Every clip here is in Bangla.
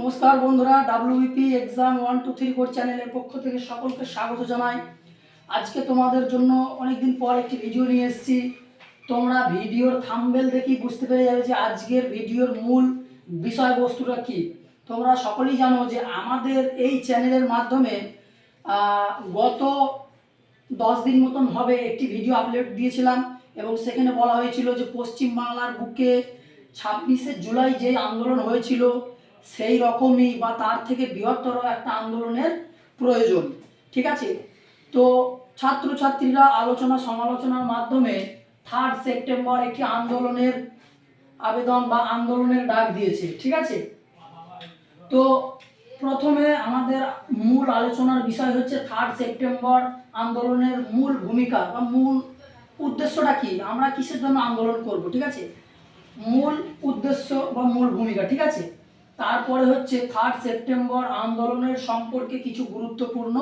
নমস্কার বন্ধুরা, ডাব্লিউবিপি এক্সাম 1 2 3 4 চ্যানেলের পক্ষ থেকে সকলকে স্বাগত জানাই। আজকে তোমাদের জন্য অনেকদিন পর একটি ভিডিও নিয়ে এসেছি। তোমরা ভিডিওর থাম্বনেল দেখেই বুঝতে পেরে যাবে যে আজকের ভিডিওর মূল বিষয়বস্তুটা কী। তোমরা সকলেই জানো যে আমাদের এই চ্যানেলের মাধ্যমে গত 10 দিন মতন হবে একটি ভিডিও আপলোড দিয়েছিলাম এবং সেখানে বলা হয়েছিল যে পশ্চিমবাংলার বুকে 26শে জুলাই যে আন্দোলন হয়েছিল সেই রকমই বা তার থেকে বৃহত্তর একটা আন্দোলনের প্রয়োজন। ঠিক আছে, তো ছাত্রছাত্রীরা আলোচনা সমালোচনার মাধ্যমে 3 সেপ্টেম্বর একটি আন্দোলনের আবেদন বা আন্দোলনের ডাক দিয়েছে। ঠিক আছে, তো প্রথমে আমাদের মূল আলোচনার বিষয় হচ্ছে 3 সেপ্টেম্বর আন্দোলনের মূল ভূমিকা বা মূল উদ্দেশ্যটা কি, আমরা কিসের জন্য আন্দোলন করব। ঠিক আছে, মূল উদ্দেশ্য বা মূল ভূমিকা। ঠিক আছে, তারপরে হচ্ছে 3 সেপ্টেম্বর আন্দোলনের সম্পর্কে কিছু গুরুত্বপূর্ণ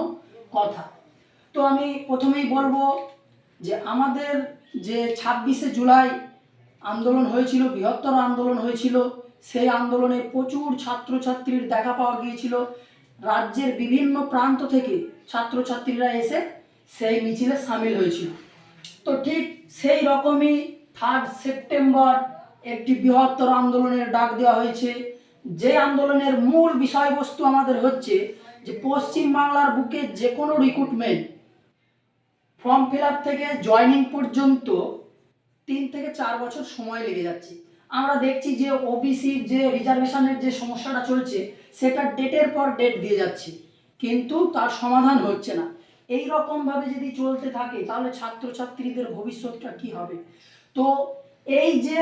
কথা। তো আমি প্রথমেই বলবো যে আমাদের যে 26শে জুলাই আন্দোলন হয়েছিল, বৃহত্তর আন্দোলন হয়েছিল, সেই আন্দোলনে প্রচুর ছাত্রছাত্রীর দেখা পাওয়া গিয়েছিল। রাজ্যের বিভিন্ন প্রান্ত থেকে ছাত্রছাত্রীরা এসে সেই মিছিলে সামিল হয়েছিল। তো ঠিক সেই রকমই 3 সেপ্টেম্বর একটি বৃহত্তর আন্দোলনের ডাক দেওয়া হয়েছে। যে আন্দোলনের মূল বিষয়বস্তু আমাদের হচ্ছে যে পশ্চিমবাংলার বুকে যে কোনো রিক্রুটমেন্ট ফর্ম ফিল আপ থেকে জয়নিং পর্যন্ত 3 থেকে 4 বছর সময় লেগে যাচ্ছে। আমরা দেখছি যে ওবিসির যে রিজার্ভেশনের যে সমস্যাটা চলছে সেটা ডেটের পর ডেট দিয়ে যাচ্ছে, কিন্তু তার সমাধান হচ্ছে না। এই রকমভাবে যদি চলতে থাকে তাহলে ছাত্রছাত্রীদের ভবিষ্যৎটা কি হবে। তো এই যে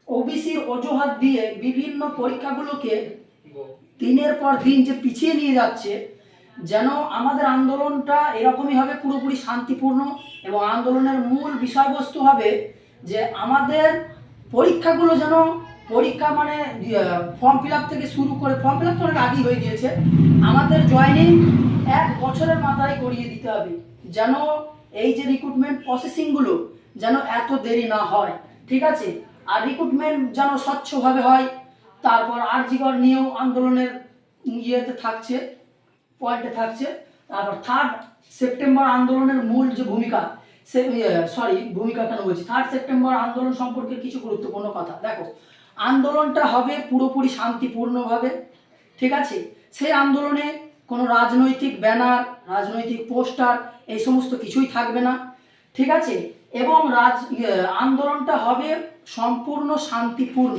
ওবিসির অজুহাত দিয়ে বিভিন্ন পরীক্ষাগুলোকে দিনের পর দিন যে পিছিয়ে নিয়ে যাচ্ছে, যেন আমাদের আন্দোলনটা এরকমই হবে পুরোপুরি শান্তিপূর্ণ এবং আন্দোলনের মূল বিষয়বস্তু হবে যে আমাদের পরীক্ষাগুলো যেন পরীক্ষা মানে ফর্ম ফিল আপ থেকে শুরু করে, ফর্ম ফিল আপ তো অনেক আগেই হয়ে গিয়েছে, আমাদের জয়েনিং 1 বছরের মাথায় করিয়ে দিতে হবে, যেন এই যে রিক্রুটমেন্ট প্রসেসিংগুলো যেন এত দেরি না হয়। ঠিক আছে, আর রিক্রুটমেন্ট যেন স্বচ্ছভাবে হয়। তারপর আরজিকর নিয়েও আন্দোলনের ইয়েতে থাকছে, পয়েন্টে থাকছে। তারপর 3 সেপ্টেম্বর আন্দোলনের মূল যে ভূমিকা, সে ভূমিকা কেন বলছি, 3 সেপ্টেম্বর আন্দোলন সম্পর্কে কিছু গুরুত্বপূর্ণ কথা। দেখো, আন্দোলনটা হবে পুরোপুরি শান্তিপূর্ণভাবে। ঠিক আছে, সেই আন্দোলনে কোনো রাজনৈতিক ব্যানার, রাজনৈতিক পোস্টার এই সমস্ত কিছুই থাকবে না। ঠিক আছে, এবং আন্দোলনটা হবে সম্পূর্ণ শান্তিপূর্ণ।